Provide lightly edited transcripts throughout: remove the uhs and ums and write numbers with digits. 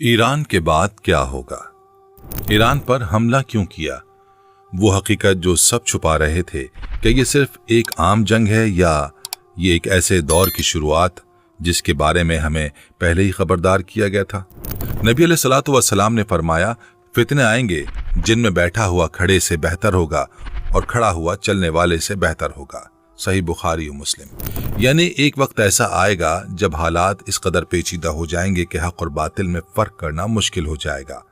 Iran के बाद क्या होगा? ईरान पर हमला क्यों किया? वो हकीकत जो सब छुपा रहे थे, क्या ये सिर्फ एक आम जंग है या ये एक ऐसे दौर की शुरुआत जिसके बारे में हमें पहले ही खबरदार किया गया था? नबी अलैहिस्सलातु वस्सलाम ने फरमाया, फितने आएंगे जिनमें बैठा हुआ खड़े से बेहतर होगा और खड़ा हुआ चलने वाले से बेहतर होगा। सही बुखारी और मुस्लिम। यानी एक वक्त ऐसा आएगा जब हालात इस कदर पेचीदा हो जाएंगे कि हक और बातिल में फर्क करना मुश्किल हो जाएगा।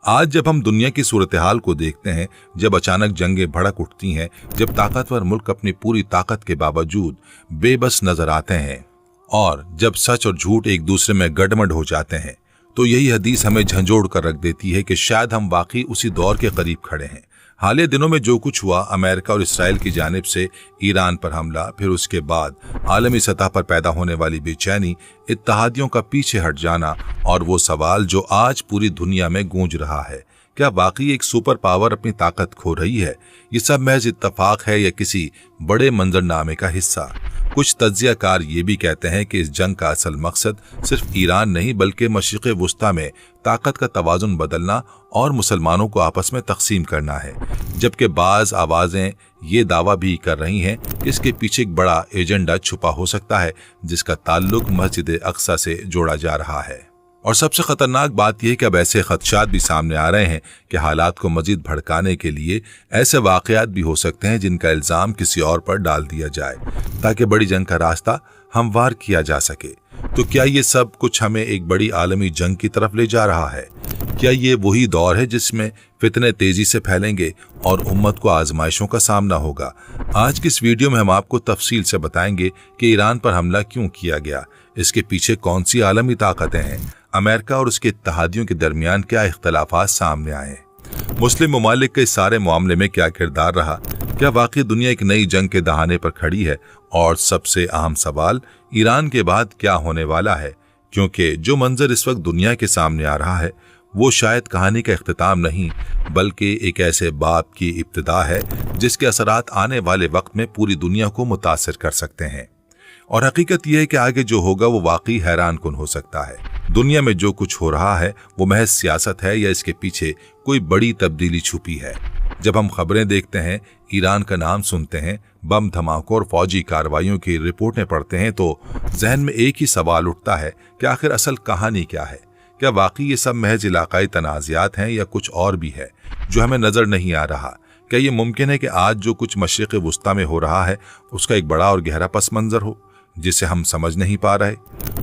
आज जब हम दुनिया की सूरत हाल को देखते हैं, जब अचानक जंगें भड़क उठती हैं, जब ताकतवर मुल्क अपनी पूरी ताकत के बावजूद बेबस नजर आते हैं और जब सच और झूठ एक दूसरे में गडमड हो जाते हैं, तो यही हदीस हमें झंझोड़ कर रख देती है कि शायद हम वाकई उसी दौर के करीब खड़े हैं। हालिया दिनों में जो कुछ हुआ, अमेरिका और इसराइल की जानिब से ईरान पर हमला, फिर उसके बाद आलमी सतह पर पैदा होने वाली बेचैनी, इत्तेहादियों का पीछे हट जाना और वो सवाल जो आज पूरी दुनिया में गूंज रहा है, क्या वाकई एक सुपर पावर अपनी ताकत खो रही है? ये सब महज इत्तफाक है या किसी बड़े मंजरनामे का हिस्सा? कुछ तज्जियाकार ये भी कहते हैं कि इस जंग का असल मकसद सिर्फ ईरान नहीं बल्कि मशरिक़ वुस्ता में ताकत का तवाज़ुन बदलना और मुसलमानों को आपस में तकसीम करना है। जबकि बाज़ आवाज़ें ये दावा भी कर रही हैं कि इसके पीछे एक बड़ा एजेंडा छुपा हो सकता है जिसका ताल्लुक मस्जिद अक्सा से जोड़ा जा रहा है। और सबसे खतरनाक बात यह कि अब ऐसे खदशात भी सामने आ रहे हैं कि हालात को मजीद भड़काने के लिए ऐसे वाक़यात भी हो सकते हैं जिनका इल्ज़ाम किसी और पर डाल दिया जाए ताकि बड़ी जंग का रास्ता हमवार किया जा सके। तो क्या ये सब कुछ हमें एक बड़ी आलमी जंग की तरफ ले जा रहा है? क्या ये वही दौर है जिसमें फितने तेजी से फैलेंगे और उम्मत को आजमाइशों का सामना होगा? आज की इस वीडियो में हम आपको तफसील से बताएंगे कि ईरान पर हमला क्यों किया गया, इसके पीछे कौन सी आलमी ताकतें हैं, अमेरिका और उसके इत्तेहादियों के दरमियान क्या इख्तलाफात सामने आए, मुस्लिम ममालिक के इस सारे मामले में क्या किरदार रहा, क्या वाकई दुनिया एक नई जंग के दहाने पर खड़ी है, और सबसे अहम सवाल, ईरान के बाद क्या होने वाला है? क्योंकि जो मंजर इस वक्त दुनिया के सामने आ रहा है वो शायद कहानी का इख्तिताम नहीं बल्कि एक ऐसे बाब की इब्तिदा है जिसके असरात आने वाले वक्त में पूरी दुनिया को मुतासिर कर सकते हैं। और हकीकत यह है कि आगे जो होगा वो वाकई हैरान कुन हो सकता है। दुनिया में जो कुछ हो रहा है वो महज सियासत है या इसके पीछे कोई बड़ी तब्दीली छुपी है? जब हम खबरें देखते हैं, ईरान का नाम सुनते हैं, बम धमाकों और फौजी कार्रवाइयों की रिपोर्टें पढ़ते हैं, तो जहन में एक ही सवाल उठता है कि आखिर असल कहानी क्या है? क्या वाकई ये सब महज इलाकाई तनाज़ात हैं या कुछ और भी है जो हमें नजर नहीं आ रहा? क्या ये मुमकिन है कि आज जो कुछ मशरिक़ वुस्ता में हो रहा है उसका एक बड़ा और गहरा पस मंजर हो जिसे हम समझ नहीं पा रहे?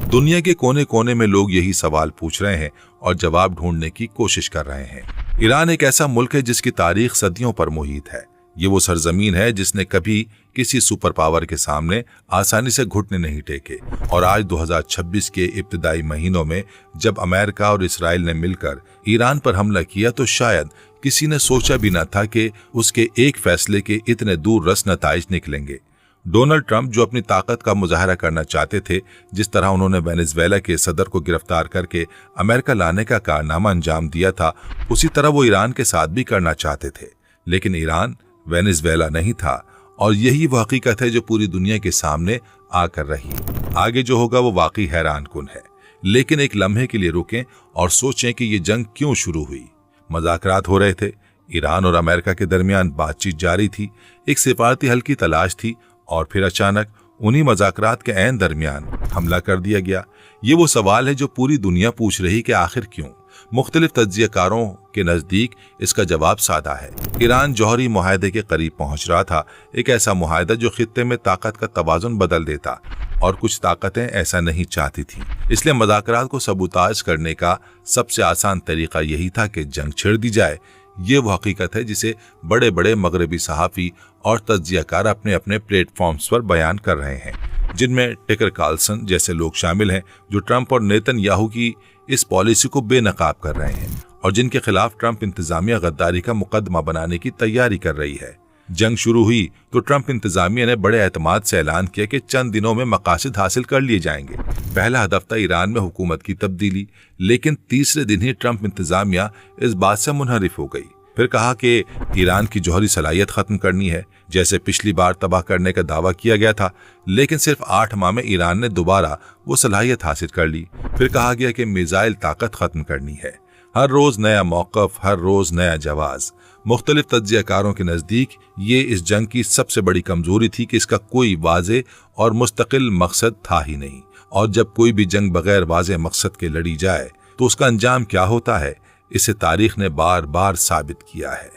दुनिया के कोने कोने में लोग यही सवाल पूछ रहे हैं और जवाब ढूंढने की कोशिश कर रहे हैं। ईरान एक ऐसा मुल्क है जिसकी तारीख सदियों पर मुहित है। ये वो सरजमीन है जिसने कभी किसी सुपर पावर के सामने आसानी से घुटने नहीं टेके, और आज 2026 के इब्तिदाई महीनों में जब अमेरिका और इसराइल ने मिलकर ईरान पर हमला किया तो शायद किसी ने सोचा भी न था कि उसके एक फैसले के इतने दूर रस नताइज निकलेंगे। डोनाल्ड ट्रंप जो अपनी ताकत का मुजाहरा करना चाहते थे, जिस तरह उन्होंने वेनेजुएला के सदर को गिरफ्तार करके अमेरिका लाने का कारनामा अंजाम दिया था, उसी तरह वो ईरान के साथ भी करना चाहते थे। लेकिन ईरान वेनेजुएला नहीं था, और यही वो हकीकत है जो पूरी दुनिया के सामने आकर रही। आगे जो होगा वो वाकई हैरान कुन है, लेकिन एक लम्हे के लिए रुकें और सोचें कि ये जंग क्यों शुरू हुई। मज़ाकरात हो रहे थे, ईरान और अमेरिका के दरमियान बातचीत जारी थी, एक सिफारती हल की तलाश थी, और फिर अचानक उन्हीं मज़ाकरात के ऐन दरमियान हमला कर दिया गया। ये वो सवाल है जो पूरी दुनिया पूछ रही कि आखिर क्यों? मुख्तलिफ तज्जियाकारों के नज़दीक इसका जवाब सादा है। ईरान जौहरी मुआहदे के करीब पहुंच रहा था, एक ऐसा मुआहदा जो खित्ते में ताकत का तवाज़ुन बदल देता, और कुछ ताकतें ऐसा नहीं चाहती थी। इसलिए मज़ाकरात को सबूताज करने का सबसे आसान तरीका यही था कि जंग छेड़ दी जाए। ये वो हकीकत है जिसे बड़े बड़े मगरबी सहाफ़ी और तज्जियाकार अपने अपने प्लेटफॉर्म्स पर बयान कर रहे हैं, जिनमें टिकर कार्लसन जैसे लोग शामिल हैं जो ट्रंप और नेतन्याहू की इस पॉलिसी को बेनकाब कर रहे हैं और जिनके खिलाफ ट्रंप इंतजामिया गद्दारी का मुकदमा बनाने की तैयारी कर रही है। जंग शुरू हुई तो ट्रंप इंतजामिया ने बड़े एतमाद से ऐलान किया कि चंद दिनों में मकासद हासिल कर लिए जाएंगे। पहला हदफ था ईरान में हुकूमत की तब्दीली, लेकिन तीसरे दिन ही ट्रंप इंतजामिया इस बात से मुनहरिफ हो गई। फिर कहा कि ईरान की जौहरी सलाहियत खत्म करनी है, जैसे पिछली बार तबाह करने का दावा किया गया था, लेकिन सिर्फ 8 माह में ईरान ने दोबारा वो सलाहियत हासिल कर ली। फिर कहा गया कि मिसाइल ताकत खत्म करनी है। हर रोज नया मौकफ, हर रोज नया जवाब। मुख्तलिफ तज्जियाकारों के नज़दीक ये इस जंग की सबसे बड़ी कमजोरी थी कि इसका कोई वाज़े और मुस्तकिल मकसद था ही नहीं। और जब कोई भी जंग बगैर वाज़े मकसद के लड़ी जाए तो उसका अंजाम क्या होता है, इसे तारीख ने बार बार साबित किया है।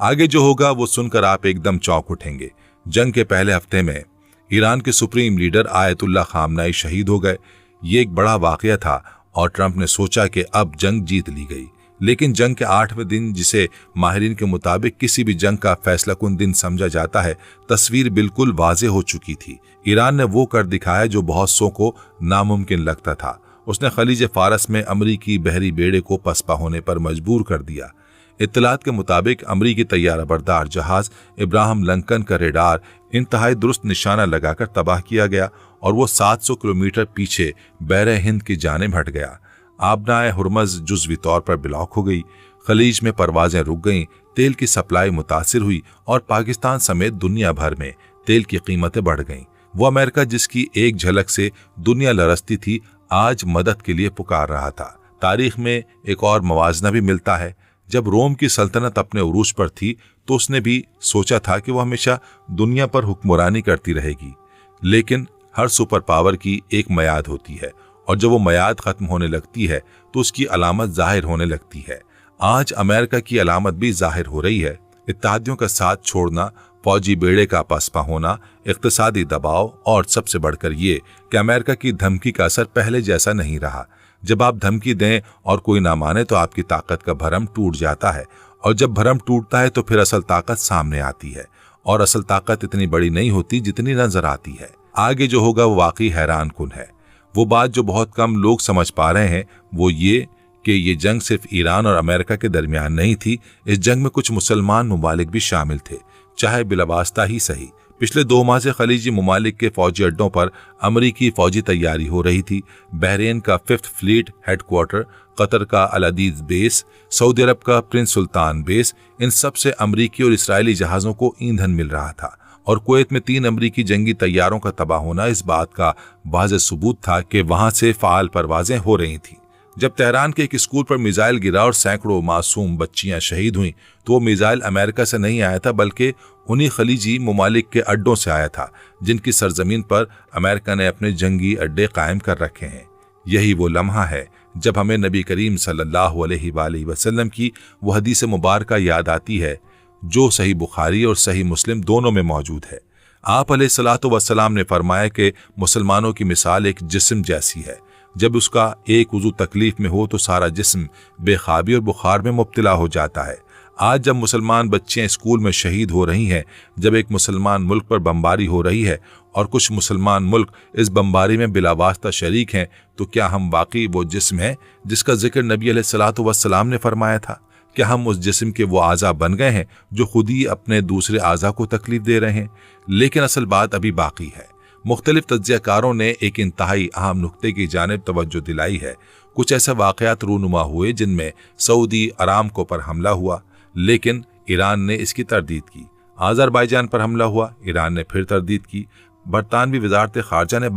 आगे जो होगा वो सुनकर आप एकदम चौंक उठेंगे। जंग के पहले हफ्ते में ईरान के सुप्रीम लीडर आयतुल्लाह खामनाई शहीद हो गए। ये एक बड़ा वाकया था और ट्रंप ने सोचा कि अब जंग जीत ली गई। लेकिन जंग के 8वें दिन, जिसे माहिरीन के मुताबिक किसी भी जंग का फैसलाकुन दिन समझा जाता है, तस्वीर बिल्कुल वाज़े हो चुकी थी। ईरान ने वो कर दिखाया जो बहुत सौ को नामुमकिन लगता था। उसने खलीज फारस में अमरीकी बहरी बेड़े को पसपा होने पर मजबूर कर दिया। इत्तलात के मुताबिक अमरीकी तैयारा बरदार जहाज इब्राहिम लिंकन का रेडार इंतहाई दुरुस्त निशाना लगाकर तबाह किया गया और वो 700 किलोमीटर पीछे बहरे हिंद की जानिब हट गया। आबनाए हुर्मज जुज़वी तौर पर ब्लॉक हो गई, खलीज में परवाजें रुक गईं, तेल की सप्लाई मुतासिर हुई और पाकिस्तान समेत दुनिया भर में तेल की कीमतें बढ़ गईं। वो अमेरिका जिसकी एक झलक से दुनिया लरसती थी, आज मदद के लिए पुकार रहा था। तारीख में एक और मवाजना भी मिलता है। जब रोम की सल्तनत अपने उरूज पर थी तो उसने भी सोचा था कि वह हमेशा दुनिया पर हुक्मरानी करती रहेगी। लेकिन हर सुपर पावर की एक मयाद होती है और जब वो मयाद खत्म होने लगती है तो उसकी अलामत जाहिर होने लगती है। आज अमेरिका की अलामत भी जाहिर हो रही है। इत्तेहादियों का साथ छोड़ना, फौजी बेड़े का पसपा होना, इक्तिसादी दबाव और सबसे बढ़कर ये कि अमेरिका की धमकी का असर पहले जैसा नहीं रहा। जब आप धमकी दें और कोई ना माने तो आपकी ताकत का भरम टूट जाता है और जब भरम टूटता है तो फिर असल ताकत सामने आती है और असल ताकत इतनी बड़ी नहीं होती जितनी नजर आती है। आगे जो होगा वो वाकई हैरान कुन है। वो बात जो बहुत कम लोग समझ पा रहे हैं वो ये कि ये जंग सिर्फ ईरान और अमेरिका के दरमियान नहीं थी। इस जंग में कुछ मुसलमान ममालिक भी शामिल थे, चाहे बिलावास्ता ही सही। पिछले 2 माह से खलीजी ममालिक के फौजी अड्डों पर अमरीकी फौजी तैयारी हो रही थी। बहरीन का 5th फ्लीट हेडक्वार्टर, कतर का अल अदीद बेस, सऊदी अरब का प्रिंस सुल्तान बेस, इन सब से अमरीकी और इसराइली जहाज़ों को ईंधन मिल रहा था। और कुवैत में 3 अमरीकी जंगी तैयारों का तबाह होना इस बात का वाज़ेह सबूत था कि वहां से फ़ाल परवाजें हो रही थीं। जब तेहरान के एक स्कूल पर मिसाइल गिरा और सैकड़ों मासूम बच्चियां शहीद हुईं तो वो मिसाइल अमेरिका से नहीं आया था बल्कि उन्हीं खलीजी ममालिक के अड्डों से आया था जिनकी सरजमीन पर अमेरिका ने अपने जंगी अड्डे कायम कर रखे हैं। यही वो लम्हा है जब हमें नबी करीम सल्लल्लाहु अलैहि वसल्लम की वो हदीस मुबारक याद आती है जो सही बुखारी और सही मुस्लिम दोनों में मौजूद है। आप अलैहिस्सलातु वस्सलाम ने फरमाया कि मुसलमानों की मिसाल एक जिस्म जैसी है। जब उसका एक उज़ू तकलीफ में हो तो सारा जिस्म बेखाबी और बुखार में मुब्तला हो जाता है। आज जब मुसलमान बच्चियां स्कूल में शहीद हो रही हैं, जब एक मुसलमान मुल्क पर बमबारी हो रही है और कुछ मुसलमान मुल्क इस बमबारी में बिलावास्ता शरीक हैं, तो क्या हम वाकई वो जिस्म हैं जिसका जिक्र नबी अलैहिस्सलातु वस्सलाम ने फरमाया था? क्या हम उस जिस्म के वो आज़ा बन गए हैं जो खुद ही अपने दूसरे आज़ा को तकलीफ दे रहे हैं? लेकिन असल बात अभी बाकी है। मुख्तलिफ तज्जियाकारों ने एक इंतहाई अहम नुक्ते की जानिब तवज्जो दिलाई है। कुछ ऐसे वाक़यात रूनुमा हुए जिनमें सऊदी अरामको पर हमला हुआ, लेकिन ईरान ने इसकी तरदीद की। अज़रबैजान पर हमला हुआ, ईरान ने फिर तरदीद की। बरतानवी वज़ारत ख़ारजा ने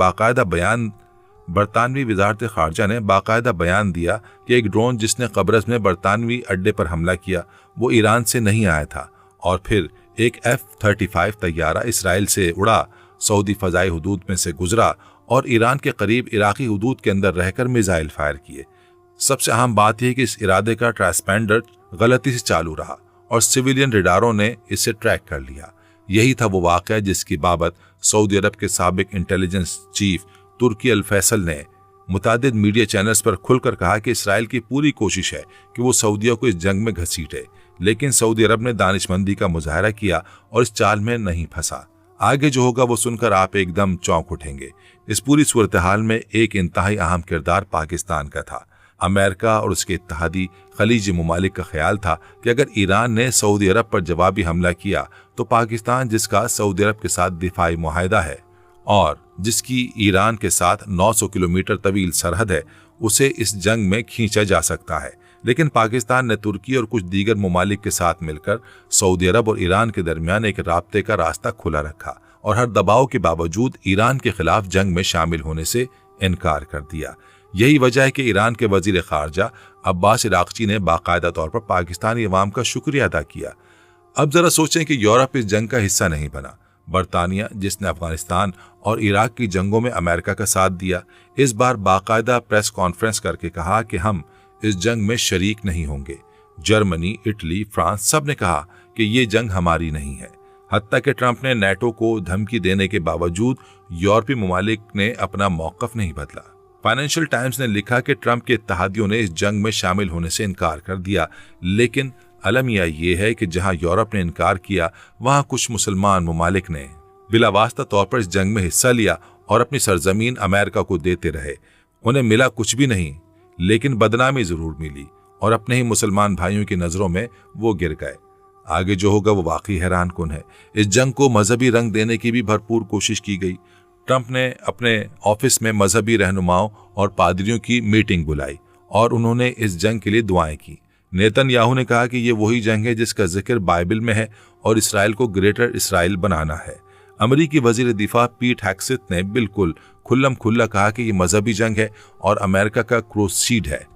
बाकायदा बयान दिया कि एक ड्रोन जिसने कब्रस में बरतानवी अड्डे पर हमला किया वो ईरान से नहीं आया था। और फिर एक F-35 तैयारा इसराइल से उड़ा, सऊदी फ़ज़ाई हुदूद में से गुजरा और ईरान के करीब इराक़ी हुदूद के अंदर रहकर मिसाइल फायर किए। सबसे अहम बात यह कि इस इरादे का ट्रांसपेंडर गलती से चालू रहा और सिविलियन रेडारों ने इसे ट्रैक कर लिया। यही था वो वाक़या जिसकी बाबत सऊदी अरब के साबिक इंटेलिजेंस चीफ तुर्की अल फैसल ने मुतादिद मीडिया चैनल्स पर खुलकर कहा कि इसराइल की पूरी कोशिश है कि वो सऊदियों को इस जंग में घसीटे, लेकिन सऊदी अरब ने दानिशमंदी का मुजाहरा किया और इस चाल में नहीं फंसा। आगे जो होगा वो सुनकर आप एकदम चौंक उठेंगे। इस पूरी सूरत हाल में एक इंतहाई अहम किरदार पाकिस्तान का था। अमेरिका और उसके इत्तेहादी खलीजी ममालिक का ख्याल था कि अगर ईरान ने सऊदी अरब पर जवाबी हमला किया तो पाकिस्तान, जिसका सऊदी अरब के साथ दिफाई मुआहदा है और जिसकी ईरान के साथ 900 किलोमीटर तवील सरहद है, उसे इस जंग में खींचा जा सकता है। लेकिन पाकिस्तान ने तुर्की और कुछ दीगर ममालिक के साथ मिलकर सऊदी अरब और ईरान के दरमियान एक राब्ते का रास्ता खुला रखा और हर दबाव के बावजूद ईरान के खिलाफ जंग में शामिल होने से इनकार कर दिया। यही वजह है कि ईरान के वजीर खारजा अब्बास इराक़ची ने बाकायदा तौर पर पाकिस्तानी अवाम का शुक्रिया अदा किया। अब जरा सोचें कि यूरोप इस जंग का हिस्सा नहीं बना। बरतानिया, जिसने अफगानिस्तान और इराक की जंगों में अमेरिका का साथ दिया, इस बार बाकायदा प्रेस कॉन्फ्रेंस करके कहा कि हम इस जंग में शरीक नहीं होंगे। जर्मनी, इटली, फ्रांस सब ने कहा कि ये जंग हमारी नहीं है। हत्ता कि ट्रंप ने नेटो को धमकी देने के बावजूद यूरोपीय ममालिक ने अपना मौकफ नहीं बदला। फाइनेंशियल टाइम्स ने लिखा कि ट्रंप के इत्तेहादियों ने इस जंग में शामिल होने से इनकार कर दिया, लेकिन अलमिया ये है कि जहां यूरोप ने इनकार किया, वहां कुछ मुसलमान ममालिक ने बिलावास्ता तौर पर इस जंग में हिस्सा लिया और अपनी सरजमीन अमेरिका को देते रहे। उन्हें मिला कुछ भी नहीं, लेकिन बदनामी जरूर मिली और अपने ही मुसलमान भाइयों की नजरों में वो गिर गए। आगे जो होगा वो वाकई हैरान कुन है। इस जंग को मजहबी रंग देने की भी भरपूर कोशिश की गई। ट्रंप ने अपने ऑफिस में मजहबी रहनुमाओं और पादरियों की मीटिंग बुलाई और उन्होंने इस जंग के लिए दुआएं की। नेतन्याहू ने कहा कि ये वही जंग है जिसका जिक्र बाइबल में है और इसराइल को ग्रेटर इसराइल बनाना है। अमरीकी वजीर दिफा पीट हेग्सेथ ने बिल्कुल खुल्लम खुल्ला कहा कि ये मजहबी जंग है और अमेरिका का क्रूसेड है।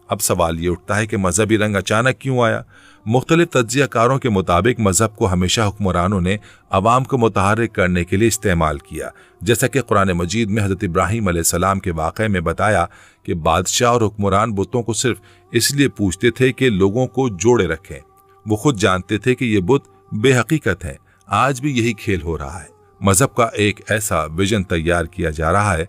अब सवाल ये उठता है कि मजहबी रंग अचानक क्यों आया? मुख्तलिफ तज्जियाकारों के मुताबिक मजहब को हमेशा हुक्मरानों ने अवाम को मुतहर्रिक करने के लिए इस्तेमाल किया। जैसा कि कुरान मजीद में हजरत इब्राहीम अलैहिस्सलाम के वाक़े में बताया कि बादशाह और हुक्मरान बुतों को सिर्फ इसलिए पूजते थे कि लोगों को जोड़े रखें। वो खुद जानते थे कि ये बुत बेहकीकत हैं। आज भी यही खेल हो रहा है। मजहब का एक ऐसा विजन तैयार किया जा रहा है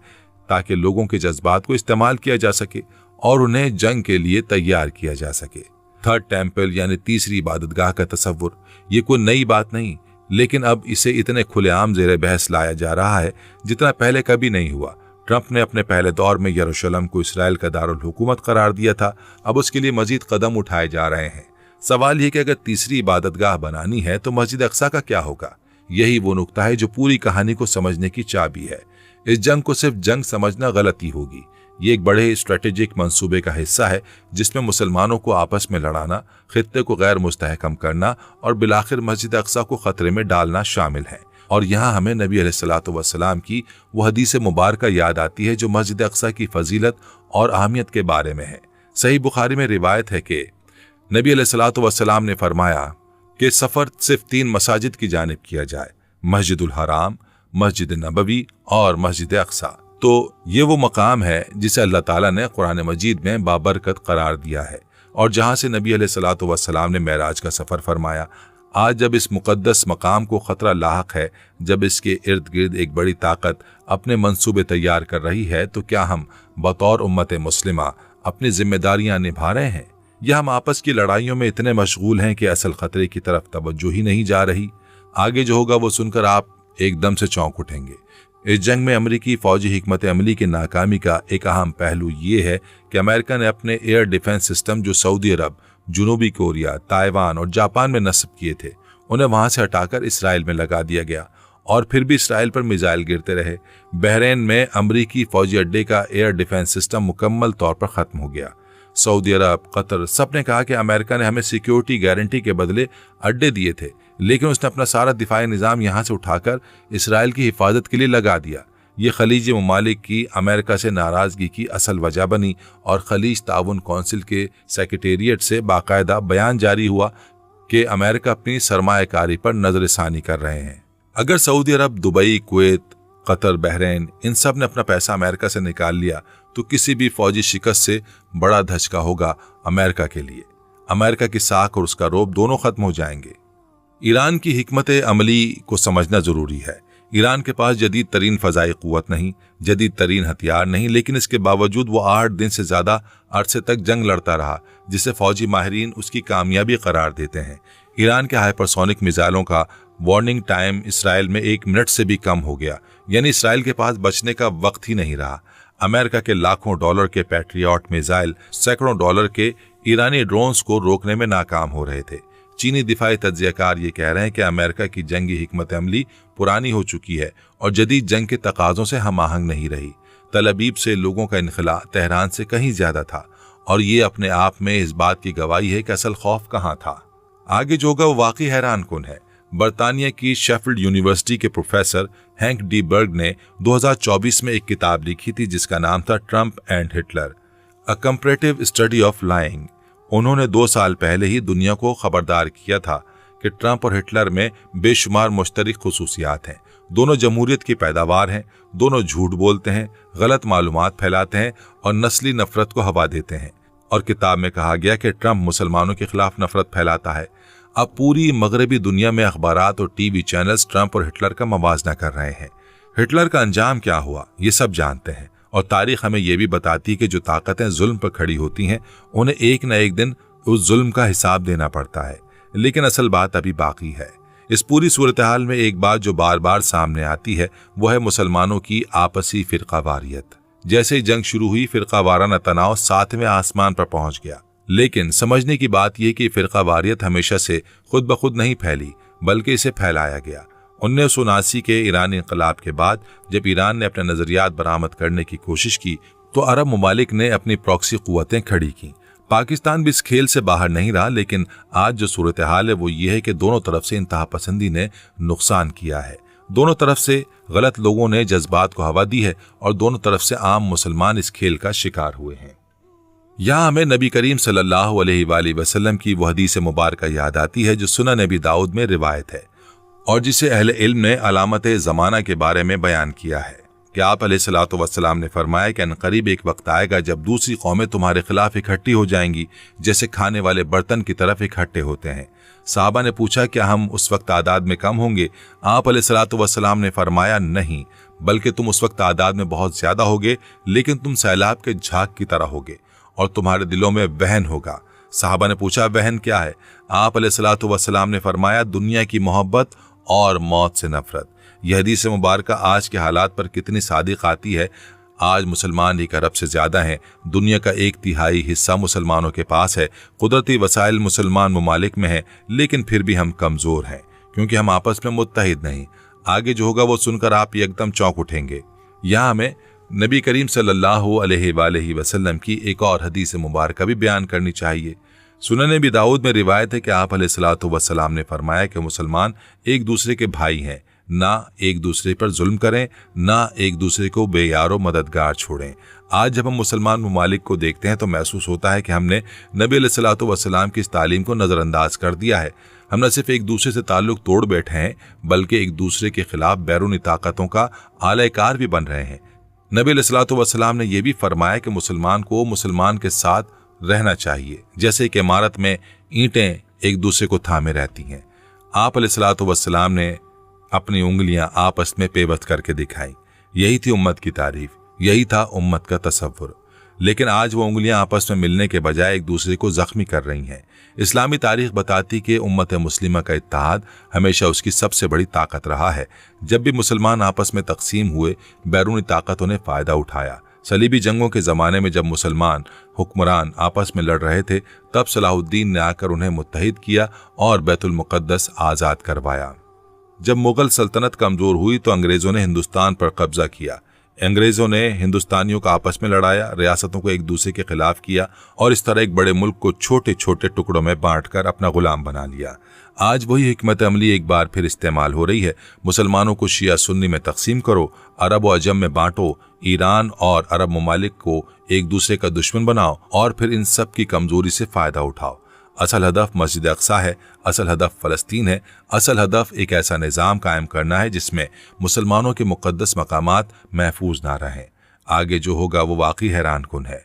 ताकि लोगों के जज्बात को इस्तेमाल किया जा सके और उन्हें जंग के लिए तैयार किया जा सके। थर्ड टेम्पल यानी तीसरी इबादतगाह का तस्वुर ये कोई नई बात नहीं, लेकिन अब इसे इतने खुलेआम ज़ेरे बहस लाया जा रहा है जितना पहले कभी नहीं हुआ। ट्रंप ने अपने पहले दौर में यरूशलेम को इसराइल का दारुल हुकूमत करार दिया था। अब उसके लिए मजीद कदम उठाए जा रहे हैं। सवाल ये कि अगर तीसरी इबादतगाह बनानी है तो मस्जिद अक्सा का क्या होगा? यही वो नुक्ता है जो पूरी कहानी को समझने की चाबी है। इस जंग को सिर्फ जंग समझना गलती होगी। ये एक बड़े स्ट्रेटेजिक मंसूबे का हिस्सा है जिसमें मुसलमानों को आपस में लड़ाना, खित्ते को गैर मुस्तहकम करना और बिलाखिर मस्जिद अक्सा को खतरे में डालना शामिल है। और यहाँ हमें नबी अलैहिस्सलातु वस्सलाम की वो हदीस मुबारका याद आती है जो मस्जिद अक्सा की फजीलत और अहमियत के बारे में है। सही बुखारी में रिवायत है कि नबी अलैहिस्सलातु वस्सलाम ने फरमाया कि सफ़र सिर्फ 3 मसाजिद की जानिब किया जाए, मस्जिदुल हराम, मस्जिद नबवी और मस्जिद अक्सा। तो ये वो मकाम है जिसे अल्लाह ताला ने कुरान मजीद में बाबरकत करार दिया है और जहाँ से नबी अलैहिस्सलातु वस्सलाम ने मेराज का सफ़र फरमाया। आज जब इस मुक़द्दस मकाम को ख़तरा लाहक है, जब इसके इर्द गिर्द एक बड़ी ताकत अपने मंसूबे तैयार कर रही है, तो क्या हम बतौर उम्मत मुस्लिमा अपनी जिम्मेदारियाँ निभा रहे हैं या हम आपस की लड़ाइयों में इतने मशगूल हैं कि असल खतरे की तरफ तवज्जो ही नहीं जा रही? आगे जो होगा वो सुनकर आप एकदम से चौंक उठेंगे। इस जंग में अमरीकी फौजी हिकमत अमली की नाकामी का एक अहम पहलू ये है कि अमेरिका ने अपने एयर डिफेंस सिस्टम जो सऊदी अरब, जनूबी कोरिया, ताइवान और जापान में नस्ब किए थे, उन्हें वहां से हटाकर इसराइल में लगा दिया गया और फिर भी इसराइल पर मिसाइल गिरते रहे। बहरीन में अमरीकी फौजी अड्डे का एयर डिफेंस सिस्टम मुकम्मल तौर पर ख़त्म हो गया। सऊदी अरब, कतर सब ने कहा कि अमेरिका ने हमें सिक्योरिटी गारंटी के बदले अड्डे दिए थे, लेकिन उसने अपना सारा दिफाई निज़ाम यहाँ से उठाकर इसराइल की हिफाजत के लिए लगा दिया। ये खलीजी ममालिक की अमेरिका से नाराज़गी की असल वजह बनी और खलीज ताउन कौंसिल के सेक्रेटेरिएट से बाकायदा बयान जारी हुआ कि अमेरिका अपनी सरमायाकारी पर नज़रसानी कर रहे हैं। अगर सऊदी अरब, दुबई, कुवैत, कतर, बहरीन इन सब ने अपना पैसा अमेरिका से निकाल लिया तो किसी भी फौजी शिकस्त से बड़ा धचका होगा अमेरिका के लिए। अमेरिका की साख और उसका रोब दोनों खत्म हो जाएंगे। ईरान की हिकमत अमली को समझना जरूरी है। ईरान के पास जदीद तरीन फ़ज़ाई क़ुव्वत नहीं, जदीद तरीन हथियार नहीं, लेकिन इसके बावजूद वो 8 दिन से ज़्यादा अरसे तक जंग लड़ता रहा, जिसे फ़ौजी माहिरीन उसकी कामयाबी करार देते हैं। ईरान के हाइपरसोनिक मिसाइलों का वार्निंग टाइम इसराइल में 1 मिनट से भी कम हो गया, यानी इसराइल के पास बचने का वक्त ही नहीं रहा। अमेरिका के लाखों डॉलर के पैट्रियट मिसाइल सैकड़ों डॉलर के ईरानी ड्रोन्स को रोकने में नाकाम हो रहे थे। चीनी दिफाई तज्जियाकार ये कह रहे हैं कि अमेरिका की जंगी हिकमत अमली पुरानी हो चुकी है और जदीद जंग के तकाज़ों से हम आहंग नहीं रही। तल अबीब से लोगों का इनखला तेहरान से कहीं ज्यादा था, और ये अपने आप में इस बात की गवाही है कि असल खौफ कहाँ था। आगे जो होगा वो वाकई हैरान कुन है। बरतानिया की शेफील्ड यूनिवर्सिटी के प्रोफेसर हैंक डी बर्ग ने 2024 में एक किताब लिखी थी जिसका नाम था Trump and Hitler, a comparative study of lying. उन्होंने 2 साल पहले ही दुनिया को खबरदार किया था कि ट्रंप और हिटलर में बेशुमार मुश्तरक खुसूसियात हैं। दोनों जमहूरियत की पैदावार हैं, दोनों झूठ बोलते हैं, गलत मालूमात फैलाते हैं और नस्ली नफरत को हवा देते हैं। और किताब में कहा गया कि ट्रंप मुसलमानों के खिलाफ नफरत फैलाता है। अब पूरी मगरबी दुनिया में अखबारात और टीवी चैनल्स ट्रंप और हिटलर का मवाजना कर रहे हैं। हिटलर का अंजाम क्या हुआ ये सब जानते हैं, और तारीख हमें यह भी बताती है कि जो ताकतें जुल्म पर खड़ी होती हैं उन्हें एक न एक दिन उस जुल्म का हिसाब देना पड़ता है। लेकिन असल बात अभी बाकी है। इस पूरी सूरत हाल में एक बात जो बार बार सामने आती है वो है मुसलमानों की आपसी फिरकावारियत। जैसे ही जंग शुरू हुई फिरकावाराना तनाव 7वें आसमान पर पहुंच गया। लेकिन समझने की बात यह कि फिरकावारियत हमेशा से खुद ब खुद नहीं फैली, बल्कि इसे फैलाया गया। 1979 के ईरान इनकलाब के बाद जब ईरान ने अपने नजरियात बरामद करने की कोशिश की तो अरब ममालिक ने अपनी प्रॉक्सी कुव्वतें खड़ी की। पाकिस्तान भी इस खेल से बाहर नहीं रहा, लेकिन आज जो सूरत हाल है वो ये है कि दोनों तरफ से इंतहा पसंदी ने नुकसान किया है। दोनों तरफ से गलत लोगों ने जज्बात को हवा दी है और दोनों तरफ से आम मुसलमान इस खेल का शिकार हुए हैं। यहाँ हमें नबी करीम सल्लल्लाहु अलैहि वसल्लम की वह हदीस मुबारका याद आती है जो सुनन नबी दाऊद में रिवायत है और जिसे अहले इल्म ने अलामत ज़माना के बारे में बयान किया है कि आप अलैहिस्सलातु वस्सलाम ने फरमाया कि अनकरीब एक वक्त आएगा जब दूसरी कौमें तुम्हारे खिलाफ इकट्ठी हो जाएंगी जैसे खाने वाले बर्तन की तरफ इकट्ठे होते हैं। साहबा ने पूछा क्या हम उस वक्त तादाद में कम होंगे? आप अलैहिस्सलातु वस्सलाम ने फरमाया नहीं, बल्कि तुम उस वक्त तादाद में बहुत ज्यादा होगे, लेकिन तुम सैलाब के झाग की तरह होगे और तुम्हारे दिलों में वहन होगा। साहबा ने पूछा वहन क्या है? आप अलैहिस्सलातु वस्सलाम ने फरमाया दुनिया की मोहब्बत और मौत से नफरत। यह हदीस मुबारक आज के हालात पर कितनी सादिक आती है। आज मुसलमान 1 अरब से ज्यादा हैं, दुनिया का 1/3 हिस्सा मुसलमानों के पास है, कुदरती वसाइल मुसलमान ममालिक में है, लेकिन फिर भी हम कमजोर हैं क्योंकि हम आपस में मुत्तहिद नहीं। आगे जो होगा वो सुनकर आप एकदम चौंक उठेंगे। यहाँ हमें नबी करीम सल्लल्लाहु अलैहि वसल्लम की एक और हदीस मुबारक भी बयान करनी चाहिए। सुनन नबी दाऊद में रिवायत है कि आप अलैहिस्सलातु वस्सलाम ने फरमाया कि मुसलमान एक दूसरे के भाई हैं, ना एक दूसरे पर जुल्म करें, ना एक दूसरे को बेयारो मददगार छोड़ें। आज जब हम मुसलमान ममालिक को देखते हैं तो महसूस होता है कि हमने नबी अलैहिस्सलातु वस्सलाम की इस तालीम को नज़रअंदाज कर दिया है। हम न सिर्फ एक दूसरे से ताल्लुक तोड़ बैठे हैं बल्कि एक दूसरे के खिलाफ बैरूनी ताकतों का आलाकार भी बन रहे हैं। नबी अलैहिस्सलातु वस्सलाम ने यह भी फरमाया कि मुसलमान को मुसलमान के साथ रहना चाहिए, जैसे कि इमारत में ईंटें एक दूसरे को थामे रहती हैं। आप अलैहिस्सलातु वस्सलाम ने अपनी उंगलियां आपस में पेवस्त करके दिखाई। यही थी उम्मत की तारीफ, यही था उम्मत का तसव्वुर। लेकिन आज वो उंगलियां आपस में मिलने के बजाय एक दूसरे को जख्मी कर रही हैं। इस्लामी तारीख बताती कि उम्मत मुस्लिमा का इत्तेहाद हमेशा उसकी सबसे बड़ी ताकत रहा है। जब भी मुसलमान आपस में तकसीम हुए बैरूनी ताकतों ने फायदा उठाया। सलीबी जंगों के ज़माने में जब मुसलमान हुक्मरान आपस में लड़ रहे थे तब सलाहुद्दीन ने आकर उन्हें मुत्तहिद किया और बैतुल मुक़द्दस आज़ाद करवाया। जब मुगल सल्तनत कमज़ोर हुई तो अंग्रेज़ों ने हिंदुस्तान पर कब्जा किया। अंग्रेज़ों ने हिंदुस्तानियों को आपस में लड़ाया, रियासतों को एक दूसरे के खिलाफ किया और इस तरह एक बड़े मुल्क को छोटे छोटे टुकड़ों में बांटकर अपना गुलाम बना लिया। आज वही हिकमत अमली एक बार फिर इस्तेमाल हो रही है। मुसलमानों को शिया सुन्नी में तकसीम करो, अरब व अजम में बांटो, ईरान और अरब ममालिक को एक दूसरे का दुश्मन बनाओ और फिर इन सब की कमजोरी से फायदा उठाओ। असल हदफ मस्जिद अक्सा है, असल हदफ फ़लस्तीन है, असल हदफ एक ऐसा निज़ाम कायम करना है जिसमें मुसलमानों के मुक़द्दस मकामात महफूज ना रहें। आगे जो होगा वो वाकई हैरान कुन है।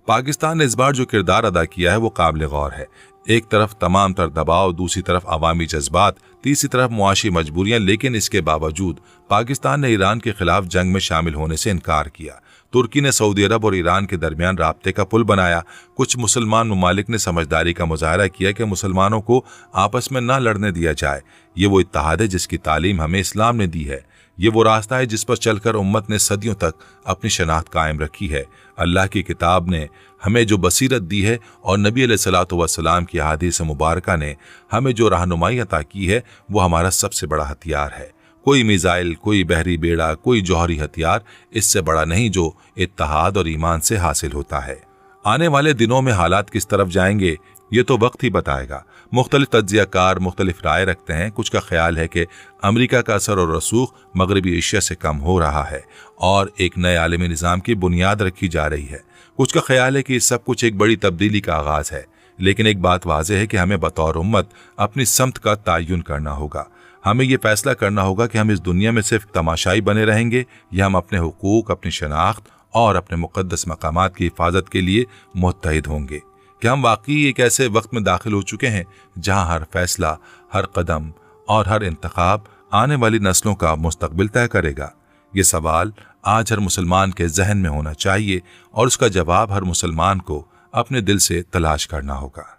पाकिस्तान ने इस बार जो किरदार अदा किया है वो काबिल गौर है। एक तरफ तमाम तर दबाव, दूसरी तरफ अवामी जज्बात, तीसरी तरफ मुआशी मजबूरियां, लेकिन इसके बावजूद पाकिस्तान ने ईरान के खिलाफ जंग में शामिल होने से इनकार किया। तुर्की ने सऊदी अरब और ईरान के दरमियान राब्ते का पुल बनाया। कुछ मुसलमान ममालिक ने समझदारी का मुजाहरा किया कि मुसलमानों को आपस में न लड़ने दिया जाए। ये वो इत्तेहाद है जिसकी तालीम हमें इस्लाम ने दी है। ये वो रास्ता है जिस पर चलकर उम्मत ने सदियों तक अपनी शनाख्त कायम रखी है। अल्लाह की किताब ने हमें जो बसीरत दी है और नबी अलैहिस्सलातु वस्सलाम की अहादीस मुबारका ने हमें जो रहनुमाई अता की है वो हमारा सबसे बड़ा हथियार है। कोई मिसाइल, कोई बहरी बेड़ा, कोई जौहरी हथियार इससे बड़ा नहीं जो इत्तेहाद और ईमान से हासिल होता है। आने वाले दिनों में हालात किस तरफ जाएंगे ये तो वक्त ही बताएगा। मुख्तलिफ तज्जियाकार मुख्तलिफ राय रखते हैं। कुछ का ख्याल है कि अमेरिका का असर और रसूख मगरबी एशिया से कम हो रहा है और एक नए आलमी निज़ाम की बुनियाद रखी जा रही है। कुछ का ख्याल है कि सब कुछ एक बड़ी तब्दीली का आगाज है। लेकिन एक बात वाज़ेह है कि हमें बतौर उम्मत अपनी समत का तयन करना होगा। हमें ये फैसला करना होगा कि हम इस दुनिया में सिर्फ तमाशाई बने रहेंगे या हम अपने हुकूक, अपनी शनाख्त और अपने मुक़द्दस मकामात की हिफाजत के लिए मुत्तहिद होंगे। क्या हम वाकई एक ऐसे वक्त में दाखिल हो चुके हैं जहां हर फैसला, हर कदम और हर इंतखाब आने वाली नस्लों का मुस्तकबिल तय करेगा? ये सवाल आज हर मुसलमान के जहन में होना चाहिए और उसका जवाब हर मुसलमान को अपने दिल से तलाश करना होगा।